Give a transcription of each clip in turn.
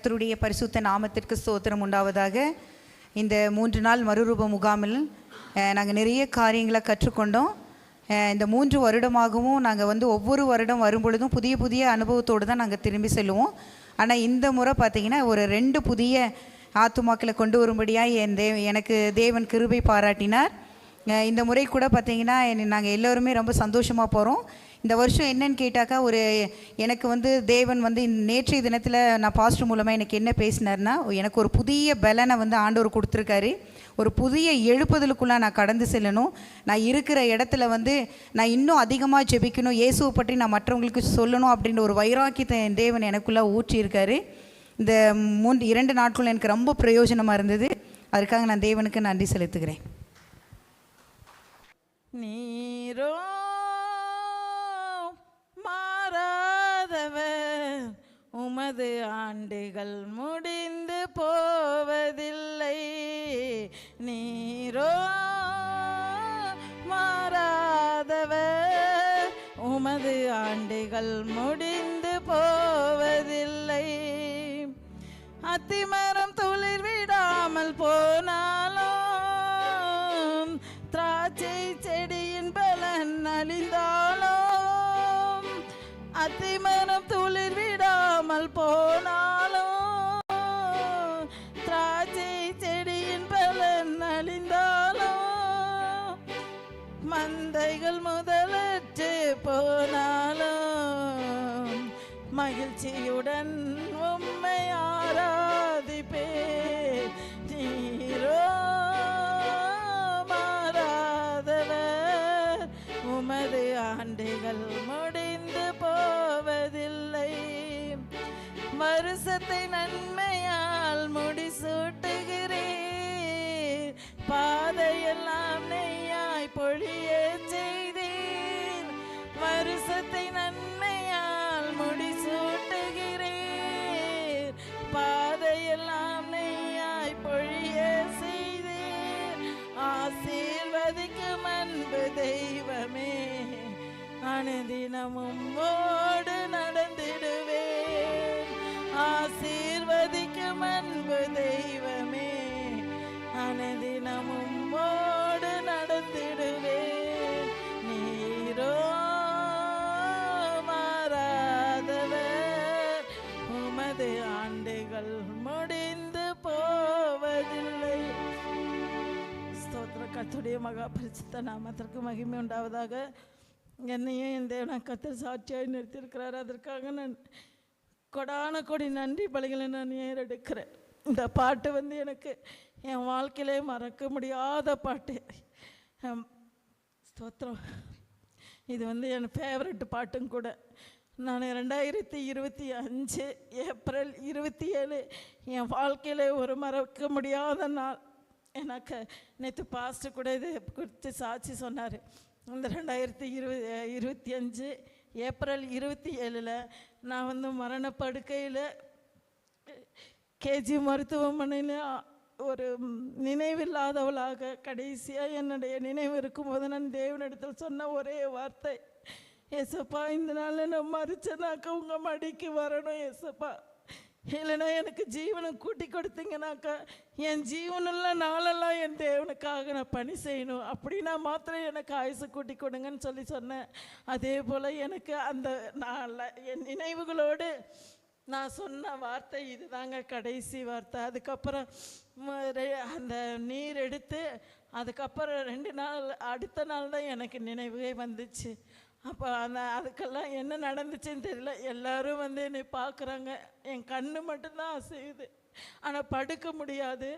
கர்த்தருடைய பரிசுத்த நாமத்திற்கு ஸ்தோத்திரம் உண்டாவதாக. இந்த 3 நாள் மறுரூப முகாமில் நாங்கள் நிறைய காரியங்களை கற்றுக்கொண்டோம். இந்த 3 வருடமாகவும் நாங்கள் ஒவ்வொரு வருடம் வரும்பொழுதும் புதிய புதிய அனுபவத்தோடு தான் நாங்கள் திரும்பி செல்லுவோம். ஆனால் இந்த முறை பார்த்திங்கன்னா ஒரு 2 புதிய ஆத்துமாக்களை கொண்டு வரும்படியாக எனக்கு தேவன் கிருபை பாராட்டினார். இந்த முறை கூட பார்த்திங்கன்னா நாங்கள் எல்லோருமே ரொம்ப சந்தோஷமாக போகிறோம். இந்த வருஷம் என்னன்னு கேட்டாக்கா, எனக்கு தேவன் நேற்றைய தினத்தில் நான் பாஸ்டர் மூலமாக எனக்கு என்ன பேசினார்னா, எனக்கு ஒரு புதிய பலனை ஆண்டவர் கொடுத்துருக்காரு. ஒரு புதிய எழுப்புதலுக்குள்ளே நான் கடந்து செல்லணும். நான் இருக்கிற இடத்துல நான் இன்னும் அதிகமாக ஜெபிக்கணும், இயேசுவை பற்றி நான் மற்றவங்களுக்கு சொல்லணும் அப்படின்ற ஒரு வைராக்கியத்தை என் தேவன் எனக்குள்ளே ஊற்றியிருக்காரு. இந்த 2 நாட்கள் எனக்கு ரொம்ப பிரயோஜனமாக இருந்தது. அதுக்காக நான் தேவனுக்கு நன்றி செலுத்துகிறேன். நீரோ மாறாதவர், உமது ஆண்டுகள் முடிந்து போவதில்லை. நீரோ மாறாதவர், உமது ஆண்டுகள் முடிந்து போவதில்லை. அத்திமரம் துளிர் விடாமல் போனாலும், திராட்சை செடியின் பலன் அழிந்தாலும், அத்திமரம் துளிர் விடாமல் போனாலும், திராட்சை செடியின் பலன் அழிந்தாலும், மந்தைகள் முதலற்று போனாலும், மகிழ்ச்சியுடன் உம்மை ஆராதிப்பேன். நீரோ மாறாதவர், உமது ஆண்டுகள் முடிந்து போவதில்லை. வருஷத்தை நன்மையால் முடிசூட்டுகிறீர், பாதையெல்லாம் நெய்யாய் பொழிய செய்தீர். வருஷத்தை நன்மையால் முடிசூட்டுகிறீர், பாதையெல்லாம் நெய்யாய் பொழிய செய்தீர். ஆசீர்வதிக்கும் அன்பு தெய்வமே, அனுதினமும் ஓடு நடந்திடுவேன். ஆசீர்வதிக்கும் அன்பு தெய்வமே, அனுதினமும் ஓடு நடந்திடுவேன். நீரோ மாறாதவர், உமது ஆண்டுகள் முடிந்து போவதில்லை. ஸ்தோத்திர. கர்த்தருடைய மகா பரிசுத்த நாமத்திற்கு மகிமை உண்டாவதாக. என்னையும் என் தேவனை கர்த்தர் சாட்சியாய் நிறுத்தியிருக்கிறார். அதற்காக நான் கொடான கொடி நன்றி பலிகளை நான் ஏறெடுக்கிறேன். இந்த பாட்டு எனக்கு என் வாழ்க்கையிலே மறக்க முடியாத பாட்டு. ஸ்தோத்திரம். இது என் ஃபேவரட் பாட்டும் கூட. நான் 2025 ஏப்ரல் 27 என் வாழ்க்கையில் ஒரு மறக்க முடியாத நாள். எனக்கு நேற்று பாஸ்டர் கூட இது குறித்து சாட்சி சொன்னார். இந்த 2025 ஏப்ரல் 27 நான் மரணப்படுக்கையில் கேஜி மருத்துவமனையில் ஒரு நினைவில்லாதவளாக கடைசியாக என்னுடைய நினைவு இருக்கும்போது நான் தேவனிடத்தில் சொன்ன ஒரே வார்த்தை, ஏசப்பா இந்த நாளில் நான் மறிச்சனாக்கா உங்கள் மடிக்கு வரணும் ஏசப்பா, இல்லைன்னா எனக்கு ஜீவனை கூட்டி கொடுத்தீங்கனாக்கா என் ஜீவனுள்ள நாளெல்லாம் என் தேவனுக்காக நான் பணி செய்யணும், அப்படின்னா மாத்திரம் எனக்கு ஆயுசு கூட்டி கொடுங்கன்னு சொன்னேன். அதே போல் எனக்கு அந்த நாளில் என் நினைவுகளோடு நான் சொன்ன வார்த்தை இதுதாங்க கடைசி வார்த்தை. அதுக்கப்புறம் அந்த நீர் எடுத்து அதுக்கப்புறம் 2 நாள் அடுத்த நாள் தான் எனக்கு நினைவே வந்துச்சு. அப்போ அதுக்கெல்லாம் என்ன நடந்துச்சுன்னு தெரியல. எல்லோரும் என்னை பார்க்குறாங்க, என் கண்ணு மட்டும்தான் அசையுது, ஆனால் படுக்க முடியாது.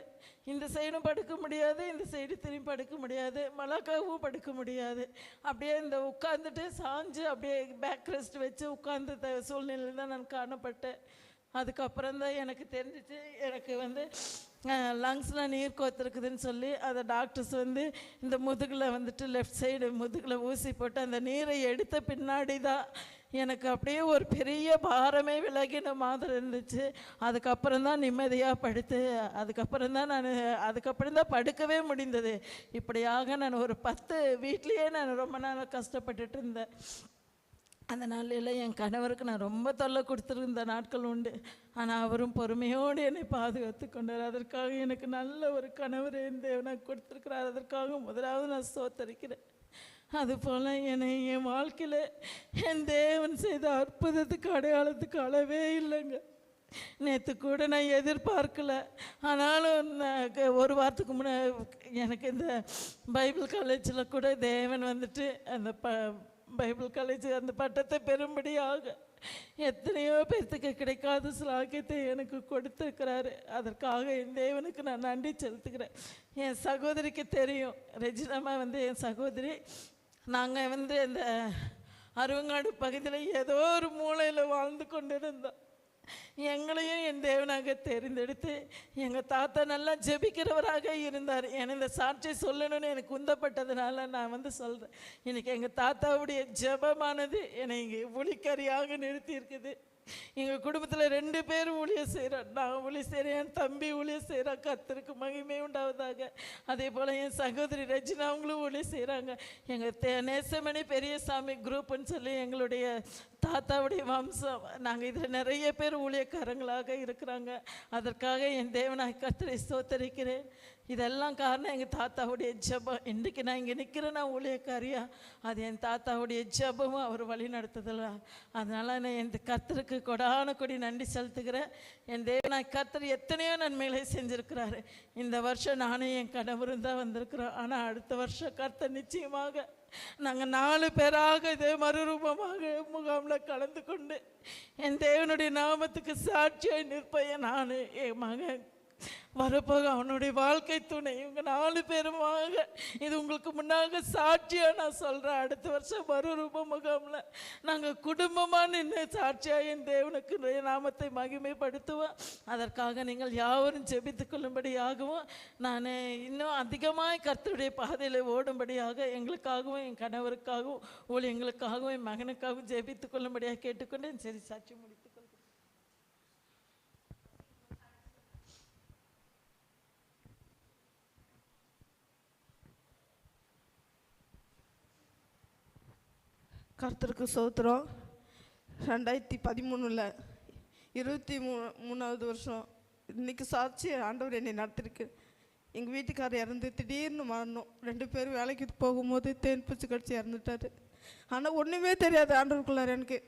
இந்த சைடும் படுக்க முடியாது, இந்த சைடு திரும்பி படுக்க முடியாது, மலக்காவும் படுக்க முடியாது. அப்படியே இந்த உட்காந்துட்டு சாஞ்சு அப்படியே பேக் ரெஸ்ட் வச்சு உட்காந்து சூழ்நிலையில் தான் நான் காணப்பட்டேன். அதுக்கப்புறம் தான் எனக்கு தெரிஞ்சிச்சு எனக்கு லங்ஸில் நீர் கோத்துருக்குதுன்னு சொல்லி அதை டாக்டர்ஸ் இந்த முதுகில் லெஃப்ட் சைடு முதுகில் ஊசி போட்டு அந்த நீரை எடுத்த பின்னாடி தான் எனக்கு அப்படியே ஒரு பெரிய பாரமே விலகின மாதிரி இருந்துச்சு. அதுக்கப்புறம் தான் நிம்மதியாக படுத்து அதுக்கப்புறம் தான் படுக்கவே முடிந்தது. இப்படியாக நான் ஒரு 10 வீட்லேயே நான் ரொம்ப நாள் கஷ்டப்பட்டுட்டு இருந்தேன். அந்த நாளில் என் கணவருக்கு நான் ரொம்ப தொல்லை கொடுத்துருந்த நாட்கள் உண்டு. ஆனால் அவரும் பொறுமையோடு என்னை பாதுகாத்து கொண்டார். அதற்காக எனக்கு நல்ல ஒரு கணவர் என் தேவனாக கொடுத்துருக்கிறார். அதற்காக முதலாவது நான் ஸ்தோத்தரிக்கிறேன். அதுபோல் என்னை என் வாழ்க்கையில் என் தேவன் செய்த அற்புதத்துக்கு அடையாளத்துக்கு அளவே இல்லைங்க. நேற்று கூட நான் எதிர்பார்க்கல. ஆனாலும் ஒரு வாரத்துக்கு முன்னே எனக்கு இந்த பைபிள் காலேஜில் கூட தேவன் வந்துட்டு அந்த பைபிள் காலேஜ் அந்த பட்டத்தை பெறும்படியாக எத்தனையோ பேர்த்துக்கு கிடைக்காத சிலாக்கியத்தை எனக்கு கொடுத்துருக்கிறாரு. அதற்காக என் தேவனுக்கு நான் நன்றி செலுத்துக்கிறேன். என் சகோதரிக்கு தெரியும், ரெஜினாமா என் சகோதரி. நாங்கள் இந்த அருவங்காடு பகுதியில் ஏதோ ஒரு மூலையில் வாழ்ந்து கொண்டு இருந்தோம். எங்களையும் என் தேவனாக தெரிந்தெடுத்து எங்கள் தாத்தா நல்லா ஜெபிக்கிறவராக இருந்தார். எனக்கு இந்த சாட்சியை சொல்லணும்னு எனக்கு உந்தப்பட்டதுனால நான் சொல்கிறேன். இன்றைக்கி எங்கள் தாத்தாவுடைய ஜெபமானது என்னை இங்கே ஒளிக்கரியாக நிறுத்தி இருக்குது. எங்கள் குடும்பத்தில் 2 பேர் ஊழியம் செய்கிறோம். நான் ஊழியம் செய்கிறேன், என் தம்பி ஊழியம் செய்கிறான். கர்த்தருக்கு மகிமை உண்டாவதாக. அதே போல் என் சகோதரி ரஜினா அவங்களும் ஊழியம் செய்கிறாங்க. எங்கள் நேசமணி பெரியசாமி குரூப்புன்னு சொல்லி எங்களுடைய தாத்தாவுடைய வம்சம். நாங்கள் இதில் நிறைய பேர் ஊழியக்காரங்களாக இருக்கிறாங்க. அதற்காக என் தேவனாய் கர்த்தரை ஸ்தோத்தரிக்கிறேன். இதெல்லாம் காரணம் எங்கள் தாத்தாவுடைய ஜெபம். இன்றைக்கு நான் இங்கே நிற்கிறேன், நான் ஊழியக்காரியா, அது என் தாத்தாவுடைய ஜெபமும் அவர் வழி நடத்துதலாம். அதனால் நான் என் கர்த்தருக்கு கொடான கொடி நன்றி செலுத்துகிறேன். என் தேவனாய் கர்த்தர் எத்தனையோ நன்மைகளை செஞ்சுருக்கிறாரு. இந்த வருஷம் நானும் என் கணவரும் தான் வந்திருக்கிறோம். ஆனால் அடுத்த வருஷம் கர்த்தர் நிச்சயமாக நாங்கள் 4 பேராக இதே மறுரூபமாக முகாமில் கலந்து கொண்டு என் தேவனுடைய நாமத்துக்கு சாட்சியாய் நிற்பேன். நான் என் மகன் வரப்போக அவனுடைய வாழ்க்கை துணை, இவங்க 4 பேருமாக இது உங்களுக்கு முன்னாக சாட்சியாக நான் சொல்கிறேன். அடுத்த வருஷம் மறுரூப முகாமில் நாங்கள் குடும்பமாக நின்று சாட்சியாக என் தேவனுக்கு நாமத்தை மகிமைப்படுத்துவோம். அதற்காக நீங்கள் யாவரும் ஜெபித்து கொள்ளும்படியாகவும் நான் இன்னும் அதிகமாக கர்த்தருடைய பாதையில் ஓடும்படியாக எங்களுக்காகவும் என் கணவருக்காகவும் ஊழியங்களுக்காகவும் என் மகனுக்காகவும் ஜெபித்து கொள்ளும்படியாக கேட்டுக்கொண்டு சரி சாட்சி முடித்து கர்த்தருக்கு ஸ்தோத்திரம். 2013 23வது வருஷம் இன்றைக்கி சாட்சி ஆண்டவர் என்னை நடத்திருக்கு. எங்கள் வீட்டுக்காரர் இறந்து திடீர்னு மரணம். 2 பேரும் வேலைக்கு போகும்போது தேன் பூச்சி கடிச்சு இறந்துட்டார். ஆனால் ஒன்றுமே தெரியாது ஆண்டவருக்குள்ளார். எனக்கு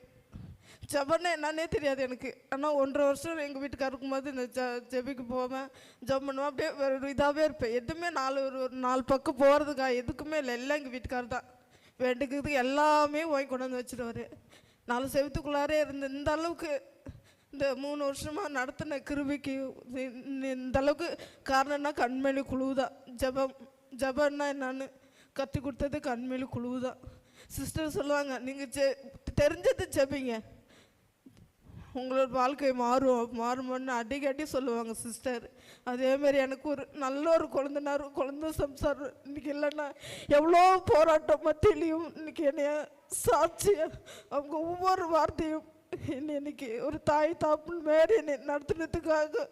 ஜபன்னு என்னன்னே தெரியாது எனக்கு. ஆனால் 1.5 வருஷம் எங்கள் வீட்டுக்காரர் இருக்கும்போது இந்த ஜெபிக்கு போவேன், ஜப் பண்ணுவேன். அப்படியே ஒரு இதாகவே இருப்பேன். எதுவுமே ஒரு 4 பக்கம் போகிறதுக்கா எதுக்குமே இல்லை. எல்லாம் எங்கள் வீட்டுக்காரர் தான் வேண்டுக்கிறதுக்கு எல்லாமே போய் கொண்டு வந்து வச்சுருவார். 4 செவத்துக்குள்ளாரே இருந்து இந்த அளவுக்கு இந்த 3 வருஷமாக நடத்தின கிருபிக்கு இந்த அளவுக்கு காரணம்னா கண்மேலி குழுவுதான். ஜபன்னா என்னன்னு கற்றுக் கொடுத்தது கண்மேலி குழுவுதான். சிஸ்டர் சொல்லுவாங்க, நீங்கள் தெரிஞ்சது ஜபிங்க, உங்களோட வாழ்க்கை மாறுமான்னு அடிக்கடி சொல்லுவாங்க சிஸ்டர். அதேமாரி எனக்கு ஒரு நல்ல ஒரு குழந்தை சம்சாரம் இன்றைக்கி இல்லைன்னா எவ்வளோ போராட்டம் மத்தியிலையும் இன்றைக்கி என்னைய சாட்சியாக அவங்க ஒவ்வொரு வார்த்தையும் இன்னைக்கு ஒரு தாய் தாப்புன்னு மாரி என்னை நடத்துனதுக்காக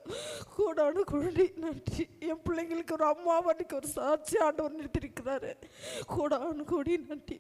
கூடானு குழந்தை நன்றி. என் பிள்ளைங்களுக்கு ஒரு அம்மாவன்னைக்கு ஒரு சாட்சி ஆண்டவர் நிறுத்திருக்கிறாரு. கூடானு கூடி நன்றி.